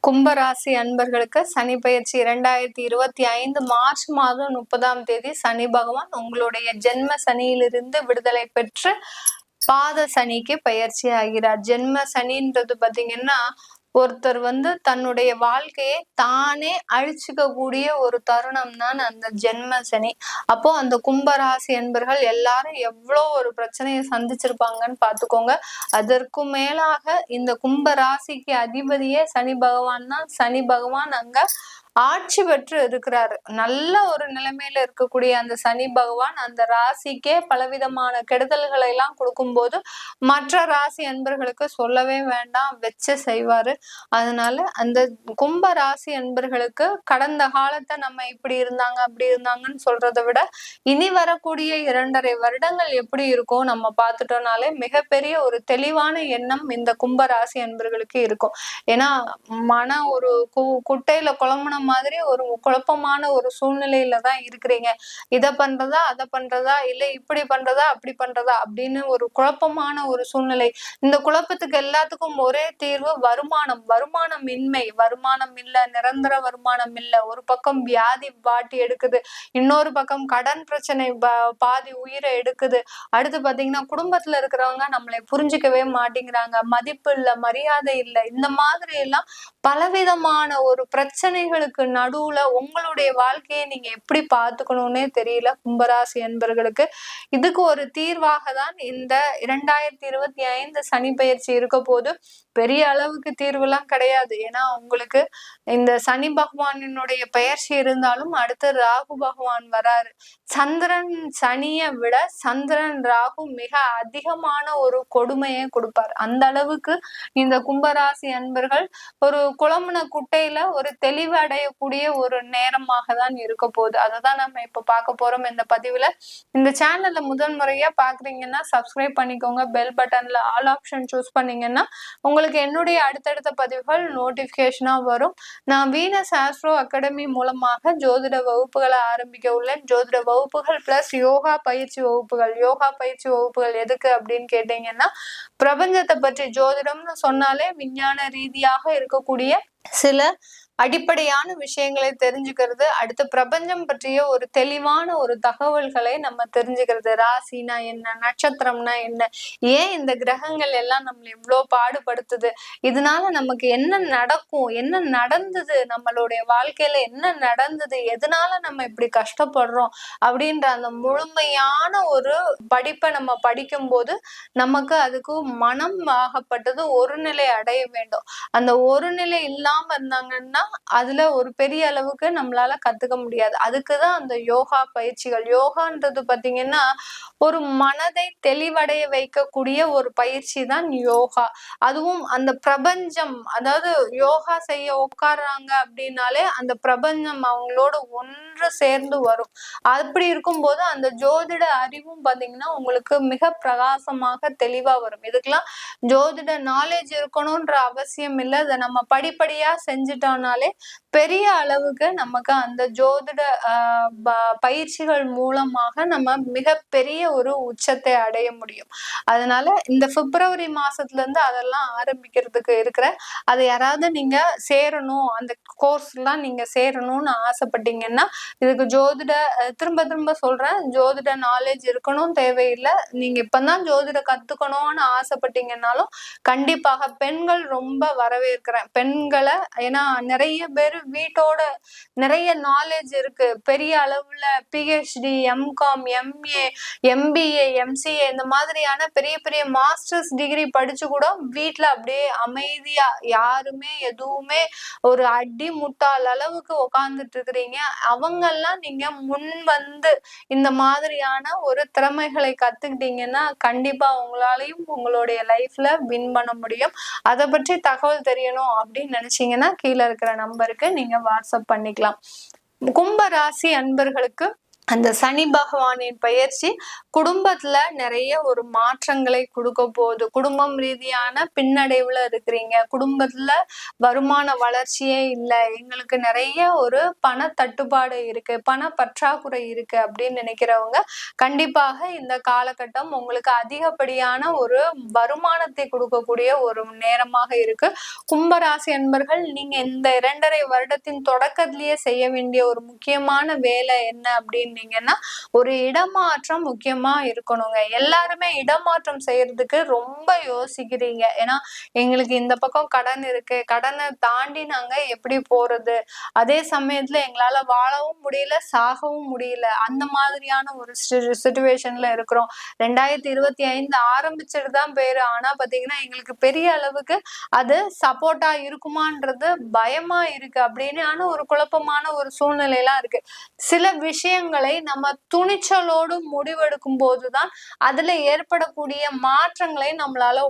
கும்பராசி அன்பர்களுக்கு சனி பயிற்சி 2025 மார்ச் மாதம் 30ஆம் தேதி சனி பகவான் உங்களுடைய ஜென்ம சனியிலிருந்து விடுதலை பெற்று பாத சனிக்கு பயிற்சி ஆகிறார். ஜென்ம சனின்றது பாத்தீங்கன்னா ஒருத்தர் தன்னுடைய வாழ்க்கையை தானே அழிச்சுக்க கூடிய ஒரு தருணம் தான் அந்த ஜென்ம சனி. அப்போ அந்த கும்பராசி என்பர்கள் எல்லாரும் எவ்வளோ ஒரு பிரச்சனையை சந்திச்சிருப்பாங்கன்னு பாத்துக்கோங்க. அதற்கும் மேலாக இந்த கும்பராசிக்கு அதிபதியே சனி பகவான் தான். சனி பகவான் அங்க ஆட்சி பெற்று இருக்கிறாரு. நல்ல ஒரு நிலைமையில இருக்கக்கூடிய அந்த சனி பகவான் அந்த ராசிக்கே பலவிதமான கெடுதல்களை எல்லாம் கொடுக்கும்போது மற்ற ராசி அன்பர்களுக்கு சொல்லவே வேண்டாம், வச்சு செய்வாரு. அதனால அந்த கும்ப ராசி அன்பர்களுக்கு கடந்த காலத்தை நம்ம இப்படி இருந்தாங்க அப்படி இருந்தாங்கன்னு சொல்றதை விட இனி வரக்கூடிய 2.5 வருடங்கள் எப்படி இருக்கும் நம்ம பார்த்துட்டோம்னாலே மிகப்பெரிய ஒரு தெளிவான எண்ணம் இந்த கும்ப ராசி அன்பர்களுக்கு இருக்கும். ஏன்னா ஒரு குட்டையில குழம்புன மாதிரி ஒரு குழப்பமான ஒரு சூழ்நிலையில தான் இருக்கிறீங்க. இதை பண்றதா அதை பண்றதா இல்ல இப்படி பண்றதா அப்படி பண்றதா அப்படின்னு ஒரு குழப்பமான ஒரு சூழ்நிலை. இந்த குழப்பத்துக்கு எல்லாத்துக்கும் ஒரே தீர்வு வருமானம். வருமானம் இன்மை, வருமானம் இல்ல, நிரந்தர வருமானம் இல்ல. ஒரு பக்கம் வியாதி பாட்டி எடுக்குது, இன்னொரு பக்கம் கடன் பிரச்சனை பாதி உயிரை எடுக்குது. அடுத்து பாத்தீங்கன்னா குடும்பத்துல இருக்கிறவங்க நம்மளை புரிஞ்சுக்கவே மாட்டேங்கிறாங்க, மதிப்பு இல்ல, மரியாதை இல்ல. இந்த மாதிரி எல்லாம் பலவிதமான ஒரு பிரச்சனைகளுக்கு நடுவுல உங்களுடைய வாழ்க்கையை நீங்க எப்படி பார்த்துக்கணும்னே தெரியல கும்பராசி என்பர்களுக்கு. இதுக்கு ஒரு தீர்வாக தான் இந்த 2025 சனி பயிற்சி இருக்க போது. பெரிய அளவுக்கு தீர்வுலாம் கிடையாது. ஏன்னா உங்களுக்கு இந்த சனி பகவானினுடைய பெயர்ச்சி இருந்தாலும் அடுத்து ராகு பகவான் வராரு. சந்திரன் சனியை விட சந்திரன் ராகு மிக அதிகமான ஒரு கொடுமையை கொடுப்பார். அந்த அளவுக்கு இந்த கும்பராசி அன்பர்கள் ஒரு குழம்புன குட்டையில ஒரு தெளிவு அடையக்கூடிய ஒரு நேரமாக தான் இருக்க போகுது. அததான் நம்ம இப்ப பார்க்க போறோம் இந்த பதிவுல. இந்த சேனல்ல முதல் முறையா பாக்குறீங்கன்னா சப்ஸ்கிரைப் பண்ணிக்கோங்க. பெல் பட்டன்ல ஆல் ஆப்ஷன் சூஸ் பண்ணீங்கன்னா உங்களுக்கு என்னுடைய அடுத்தடுத்த பதிவுகள் நோட்டிபிகேஷனா வரும். நான் வீனஸ் ஆஸ்ட்ரோ அகாடமி மூலமாக ஜோதிட வகுப்புகளை ஆரம்பிக்க உள்ளேன். ஜோதிட வகுப்புகள் பிளஸ் யோகா பயிற்சி வகுப்புகள். யோகா பயிற்சி வகுப்புகள் எதுக்கு அப்படின்னு கேட்டீங்கன்னா, பிரபஞ்சத்தை பற்றி ஜோதிடம்னு சொன்னாலே விஞ்ஞான ரீதியாக இருக்கக்கூடிய சில அடிப்படையான விஷயங்களை தெரிஞ்சுக்கிறது, அடுத்து பிரபஞ்சம் பற்றிய ஒரு தெளிவான ஒரு தகவல்களை நம்ம தெரிஞ்சுக்கிறது. ராசினா என்ன, நட்சத்திரம்னா என்ன, ஏன் இந்த கிரகங்கள் எல்லாம் நம்மளை இவ்வளோ பாடுபடுத்துது, இதனால நமக்கு என்ன நடக்கும், என்ன நடந்தது, நம்மளுடைய வாழ்க்கையில என்ன நடந்தது, எதனால நம்ம இப்படி கஷ்டப்படுறோம் அப்படின்ற அந்த முழுமையான ஒரு படிப்பை நம்ம படிக்கும் போது நமக்கு அதுக்கு மனம் ஆகப்பட்டது ஒரு நிலை அடைய வேண்டும். அந்த ஒரு நிலை இல்லாம இருந்தாங்கன்னா அதுல ஒரு பெரிய அளவுக்கு நம்மளால கத்துக்க முடியாது. அதுக்குதான் அந்த யோகா பயிற்சிகள். யோகான்றது பாத்தீங்கன்னா ஒரு மனதை தெளிவடைய வைக்கக்கூடிய ஒரு பயிற்சி தான் யோகா. அதுவும் அந்த பிரபஞ்சம், அதாவது யோகா செய்ய உட்கார்றாங்க அப்படின்னாலே அந்த பிரபஞ்சம் அவங்களோட ஒன்று சேர்ந்து வரும். அப்படி இருக்கும்போது அந்த ஜோதிட அறிவும் பாத்தீங்கன்னா உங்களுக்கு மிக பிரகாசமாக தெளிவா வரும். இதுக்கெல்லாம் ஜோதிட நாலேஜ் இருக்கணும்ன்ற அவசியம் இல்லை. அதை நம்ம படிப்படியா செஞ்சுட்டோம்னாலே பெரிய அளவுக்கு நமக்கு அந்த ஜோதிட பயிற்சிகள் மூலமாக நம்ம மிகப்பெரிய ஒரு உச்சத்தை அடைய முடியும். அதனால இந்த பிப்ரவரி மாசத்துல இருந்து அதெல்லாம் ஆரம்பிக்கிறதுக்கு இருக்கிற, அதை யாராவது நீங்க சேரணும், அந்த கோர்ஸ் எல்லாம் நீங்க சேரணும்னு ஆசைப்பட்டீங்கன்னா இதுக்கு ஜோதிட திரும்ப திரும்ப சொல்றேன், ஜோதிட நாலேஜ் இருக்கணும் தேவையில்லை. நீங்க இப்பதான் ஜோதிட கத்துக்கணும்னு ஆசைப்பட்டீங்கன்னாலும் கண்டிப்பாக பெண்கள் ரொம்ப வரவேற்கிறேன் பெண்களை. ஏன்னா நிறைய பேர் வீட்டோட நிறைய நாலேஜ் இருக்கு, பெரிய அளவுல PhD, MCom, MA, MBA, MCA இந்த மாதிரியான பெரிய பெரிய மாஸ்டர்ஸ் டிகிரி படிச்சு கூட வீட்டுல அப்படியே அமைதியா யாருமே எதுவுமே ஒரு அடி முட்டாள் அளவுக்கு உக்காந்துட்டு இருக்கிறீங்க. அவங்கெல்லாம் நீங்க முன் இந்த மாதிரியான ஒரு திறமைகளை கத்துக்கிட்டீங்கன்னா கண்டிப்பா உங்களாலையும் உங்களுடைய லைஃப்ல வின் பண்ண முடியும். அதை பற்றி தகவல் தெரியணும் அப்படின்னு நினைச்சீங்கன்னா கீழே இருக்கிற நம்பருக்கு நீங்க வாட்ஸ்அப் பண்ணிக்கலாம். கும்ப ராசி அன்பர்களுக்கு அந்த சனி பகவானின் பயிற்சி குடும்பத்துல நிறைய ஒரு மாற்றங்களை கொடுக்க போகுது. குடும்பம் ரீதியான பின்னடைவுல இருக்கிறீங்க, குடும்பத்துல வருமான வளர்ச்சியே இல்லை, எங்களுக்கு நிறைய ஒரு பண தட்டுப்பாடு இருக்கு, பண பற்றாக்குறை இருக்கு அப்படின்னு நினைக்கிறவங்க கண்டிப்பாக இந்த காலகட்டம் உங்களுக்கு அதிகப்படியான ஒரு வருமானத்தை கொடுக்கக்கூடிய ஒரு நேரமாக இருக்கு. கும்பராசி அன்பர்கள், நீங்க இந்த 2.5 வருடத்தின் தொடக்கத்திலேயே செய்ய வேண்டிய ஒரு முக்கியமான வேலை என்ன அப்படின்னீங்கன்னா, ஒரு இடமாற்றம் முக்கியமா இருக்கணுங்க. எல்லாருமே இடமாற்றம் செய்யறதுக்கு ரொம்ப யோசிக்கிறீங்க. ஏன்னா எங்களுக்கு இந்த பக்கம் கடன் இருக்கு, கடனை தாண்டி நாங்க எப்படி போறது, அதே சமயத்துல எங்களால வாழவும் முடியல, சாகவும் முடியல, அந்த மாதிரியான ஒரு சிச்சுவேஷன்ல இருக்கிறோம். 2025 ஆரம்பிச்சுட்டு தான் பேரு, ஆனா பாத்தீங்கன்னா எங்களுக்கு பெரிய அளவுக்கு அது சப்போர்ட்டா இருக்குமான்றது பயமா இருக்கு அப்படின்னு ஒரு குழப்பமான ஒரு சூழ்நிலையெல்லாம் இருக்கு. சில விஷயங்களை நம்ம துணிச்சலோடு முடிவெடுக்கும் போதுதான் அதுல ஏற்படக்கூடிய மாற்றங்களை நம்மளால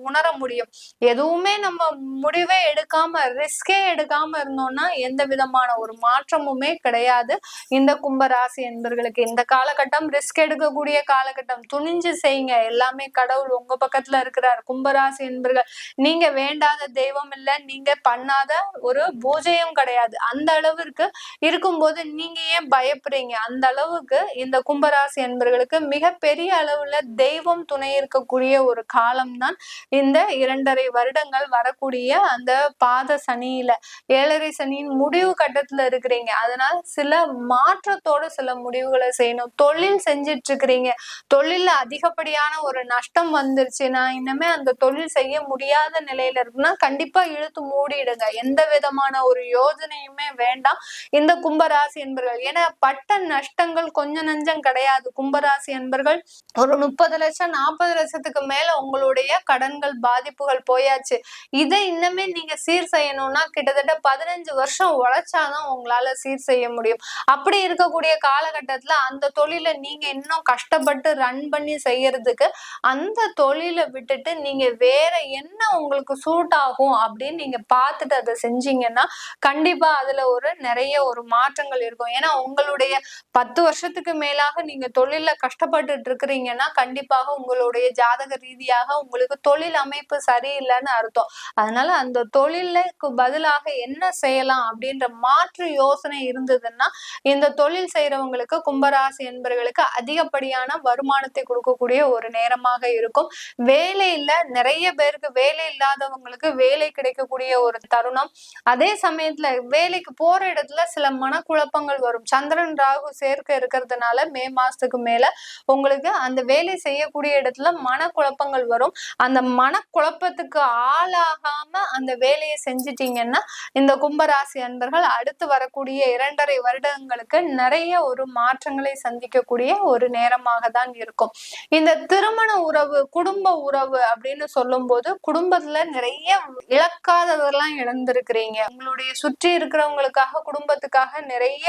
உணர முடியும். எதுவுமே நம்ம முடிவே எடுக்காம, ரிஸ்கே எடுக்காம இருந்தோம்னா எந்த விதமான ஒரு மாற்றமுமே கிடையாது. இந்த கும்பராசி என்பர்களுக்கு இந்த காலகட்டம் ரிஸ்க் எடுக்கக்கூடிய காலகட்டம். துணிஞ்சு செய்யுங்க, எல்லாமே கடவுள் உங்க பக்கத்துல இருக்கிறார். கும்பராசி என்பர்கள், நீங்க வேண்டாத தெய்வம் இல்ல, நீங்க பண்ணாத ஒரு பூஜையும் கிடையாது. அந்த அளவிற்கு இருக்கும்போது நீங்க ஏன் பயப்படுறீங்க? அந்த அளவுக்கு இந்த கும்பராசி என்பர்களுக்கு மிகப்பெரிய அளவுல தெய்வம் துணை இருக்கக்கூடிய ஒரு காலம்தான் இந்த 2.5 வருடங்கள் வரக்கூடிய அந்த பாத சனியில. 7.5 சனியின் முடிவு கட்டத்துல இருக்கிறீங்க. அதனால சில மாற்றத்தோட சில முடிவுகளை செய்யணும். தொழில் செஞ்சிட்டு இருக்கிறீங்க, தொழில்ல அதிகப்படியான ஒரு நஷ்டம் வந்துருச்சு, நான் இனிமே அந்த தொழில் செய்ய முடியாத நிலையில இருக்குன்னா கண்டிப்பா இழுத்து மூடிடுங்க. எந்த விதமான ஒரு யோஜனையுமே வேண்டாம் இந்த கும்பராசி என்பர்கள். ஏன்னா பட்ட நஷ்டங்கள் கொஞ்சம் நஞ்சம் கிடையாது. கும்பராசி என்பர்கள் ஒரு 30 லட்சம் 40 லட்சத்துக்கு மேல உங்களுடைய கடன்கள் பாதிப்புகள் போயாச்சு. இதை இன்னமே நீங்க சீர் செய்யணும்னா கிட்டத்தட்ட 15 வருஷம் உழைச்சாதான் உங்களால சீர் செய்ய முடியும். அப்படி இருக்கக்கூடிய காலகட்டத்துல அந்த தொழிலை நீங்க இன்னும் கஷ்டப்பட்டு ரன் பண்ணி செய்யறதுக்கு அந்த தொழிலை விட்டுட்டு நீங்க வேற என்ன உங்களுக்கு சூட் ஆகும் அப்படின்னு நீங்க பார்த்துட்டு அதை செஞ்சீங்கன்னா கண்டிப்பா அதுல ஒரு நிறைய ஒரு மாற்றங்கள் இருக்கும். ஏன்னா உங்களுடைய 10 வருஷத்துக்கு மேலாக நீங்க தொழில கஷ்டப்பட்டுட்டு இருக்கிறீங்கன்னா கண்டிப்பாக உங்களுடைய ஜாதக ரீதியாக உங்களுக்கு தொழில் அமைப்பு சரியில்லைன்னு அர்த்தம். அதனால அந்த தொழிலுக்கு பதிலாக என்ன செய்யலாம் அப்படின்ற மாற்று யோசனை இருந்ததுன்னா இந்த தொழில் செய்யறவங்களுக்கு, கும்பராசி என்பவர்களுக்கு அதிகப்படியான வருமானத்தை கொடுக்கக்கூடிய ஒரு நேரமாக இருக்கும். வேலையில நிறைய பேருக்கு வேலை இல்லாதவங்களுக்கு வேலை கிடைக்கக்கூடிய ஒரு தருணம். அதே சமயத்துல வேலைக்கு போற இடத்துல சில மனக்குழப்பங்கள் வரும். சந்திரன் ராகு சேர்க்க இருக்கிறதுனால மே மாசத்துக்கு மேல உங்களுக்கு அந்த வேலை செய்யக்கூடிய இடத்துல மனக்குழப்பங்கள் வரும். அந்த மனக்குழப்பத்துக்கு ஆளாகாம அந்த வேலையை செஞ்சிட்டீங்கன்னா இந்த கும்பராசி அன்பர்கள் அடுத்து வரக்கூடிய 2.5 வருடங்களுக்கு நிறைய ஒரு மாற்றங்களை சந்திக்கக்கூடிய ஒரு நேரமாக தான் இருக்கும். இந்த திருமண உறவு, குடும்ப உறவு அப்படின்னு சொல்லும் போது குடும்பத்துல நிறைய இழக்காததெல்லாம் இழந்திருக்கிறீங்க. உங்களுடைய சுற்றி இருக்கிறவங்களுக்காக, குடும்பத்துக்காக நிறைய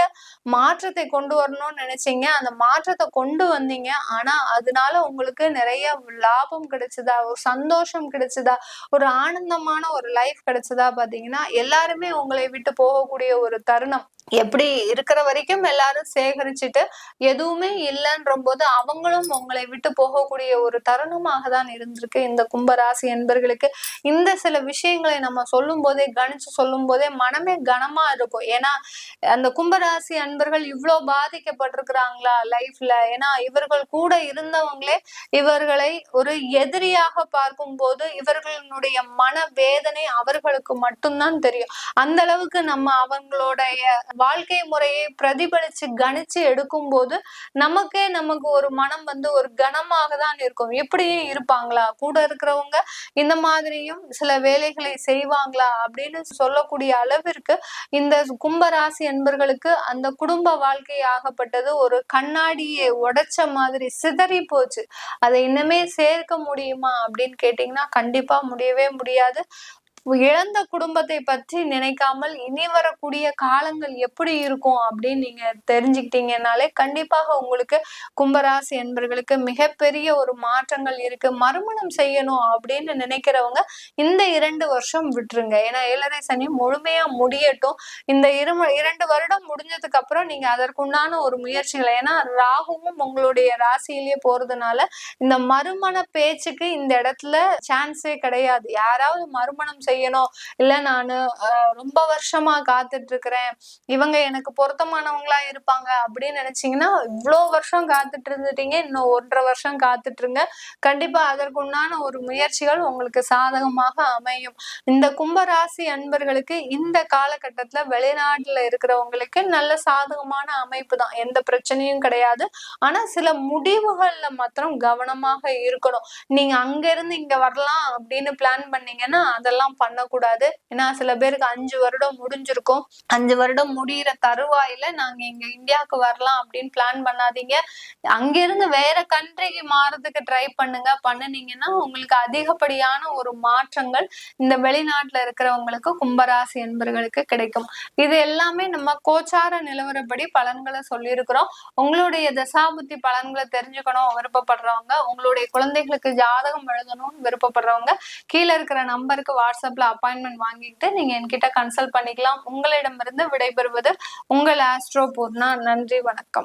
மாற்றத்தை கொண்டு வரணும்னு நினைச்சீங்க. அந்த மாற்றத்தை கொண்டு வந்தீங்க. ஆனா அதனால உங்களுக்கு நிறைய லாபம் கிடைச்சதா, ஒரு சந்தோஷம் கிடைச்சதா, ஒரு ஆனந்தமான ஒரு லைஃப் கிடைச்சதா பாத்தீங்கன்னா எல்லாருமே உங்களை விட்டு போகக்கூடிய ஒரு தருணம். எப்படி இருக்கிற வரைக்கும் எல்லாரும் சேகரிச்சுட்டு எதுவுமே இல்லைன்ற போது அவங்களும் உங்களை விட்டு போகக்கூடிய ஒரு தருணமாக தான் இருந்திருக்கு இந்த கும்பராசி என்பர்களுக்கு. இந்த சில விஷயங்களை நம்ம சொல்லும் போதே, கணிச்சு சொல்லும் போதே மனமே கனமா இருக்கும். ஏன்னா அந்த கும்பராசி அன்பர்கள் இவ்வளவு பாதிக்கப்பட்டிருக்கிறாங்களா லைஃப்ல? ஏன்னா இவர்கள் கூட இருந்தவங்களே இவர்களை ஒரு எதிரியாக பார்க்கும் போது இவர்களுடைய மன வேதனை அவர்களுக்கு மட்டும்தான் தெரியும். அந்த அளவுக்கு நம்ம அவங்களுடைய வாழ்க்கை முறையை பிரதிபலிச்சு கணிச்சு எடுக்கும் போது நமக்கு ஒரு மனம் ஒரு கனமாக தான் இருக்கும். இப்படியே இருப்பாங்களா கூட இருக்கிறவங்க, இந்த மாதிரியும் சில வேலைகளை செய்வாங்களா அப்படின்னு சொல்லக்கூடிய அளவிற்கு இந்த கும்பராசி என்பர்களுக்கு அந்த குடும்ப வாழ்க்கை ஆகப்பட்டது ஒரு கண்ணாடியை உடைச்ச மாதிரி சிதறி போச்சு. அதை இன்னமே சேர்க்க முடியுமா அப்படின்னு கேட்டீங்கன்னா கண்டிப்பா முடியவே முடியாது. இழந்த குடும்பத்தை பற்றி நினைக்காமல் இனி வரக்கூடிய காலங்கள் எப்படி இருக்கும் அப்படின்னு நீங்க தெரிஞ்சுக்கிட்டீங்கன்னாலே கண்டிப்பாக உங்களுக்கு கும்பராசி என்பர்களுக்கு மிகப்பெரிய ஒரு மாற்றங்கள் இருக்கு. மறுமணம் செய்யணும் அப்படின்னு நினைக்கிறவங்க இந்த 2 வருஷம் விட்டுருங்க. ஏன்னா 7.5 சனி முழுமையா முடியட்டும். இந்த 2 வருடம் முடிஞ்சதுக்கு அப்புறம் நீங்க அதற்குண்டான ஒரு முயற்சிகளை, ஏன்னா ராகுவும் உங்களுடைய ராசியிலேயே போறதுனால இந்த மறுமண பேச்சுக்கு இந்த இடத்துல சான்ஸே கிடையாது. யாராவது மறுமணம் செய்யணும், இல்ல நானு ரொம்ப வருஷமா காத்துட்டு இருக்கிறேன், இவங்க எனக்கு பொருத்தமானவங்களா இருப்பாங்க அப்படின்னு நினைச்சீங்கன்னா இவ்வளோ வருஷம் காத்துட்டு இருந்துட்டீங்க, இன்னும் 1.5 வருஷம் காத்துட்டு இருங்க. கண்டிப்பா அதற்குண்டான ஒரு முயற்சிகள் உங்களுக்கு சாதகமாக அமையும். இந்த கும்பராசி அன்பர்களுக்கு இந்த காலகட்டத்துல வெளிநாட்டுல இருக்கிறவங்களுக்கு நல்ல சாதகமான அமைப்பு தான், எந்த பிரச்சனையும் கிடையாது. ஆனா சில முடிவுகள்ல மாத்திரம் கவனமாக இருக்கணும். நீங்க அங்க இருந்து இங்க வரலாம் அப்படின்னு பிளான் பண்ணீங்கன்னா அதெல்லாம் பண்ணக்கூடாது. ஏன்னா சில பேருக்கு 5 வருடம் முடிஞ்சிருக்கும். 5 வருடம் முடியிற தருவாயில நாங்க இங்க இந்தியாவுக்கு வரலாம் அப்படின்னு பிளான் பண்ணாதீங்க. அங்கிருந்து வேற கண்ட்ரிக்கு மாறதுக்கு ட்ரை பண்ணுனீங்கன்னா உங்களுக்கு அதிகப்படியான ஒரு மாற்றங்கள் இந்த வெளிநாட்டுல இருக்கிறவங்களுக்கு கும்பராசி என்பர்களுக்கு கிடைக்கும். இது எல்லாமே நம்ம கோச்சார நிலவரப்படி பலன்களை சொல்லியிருக்கிறோம். உங்களுடைய தசாபுத்தி பலன்களை தெரிஞ்சுக்கணும் விருப்பப்படுறவங்க, உங்களுடைய குழந்தைகளுக்கு ஜாதகம் எழுதணும்னு விருப்பப்படுறவங்க கீழே இருக்கிற நம்பருக்கு வாட்ஸ்அப்ல அப்பாயின்மெண்ட் வாங்கிட்டு நீங்க என்கிட்ட கன்சல்ட் பண்ணிக்கலாம். உங்களிடமிருந்து விடைபெறுவது உங்கள் ஆஸ்ட்ரோ பூர்ணா. நன்றி, வணக்கம்.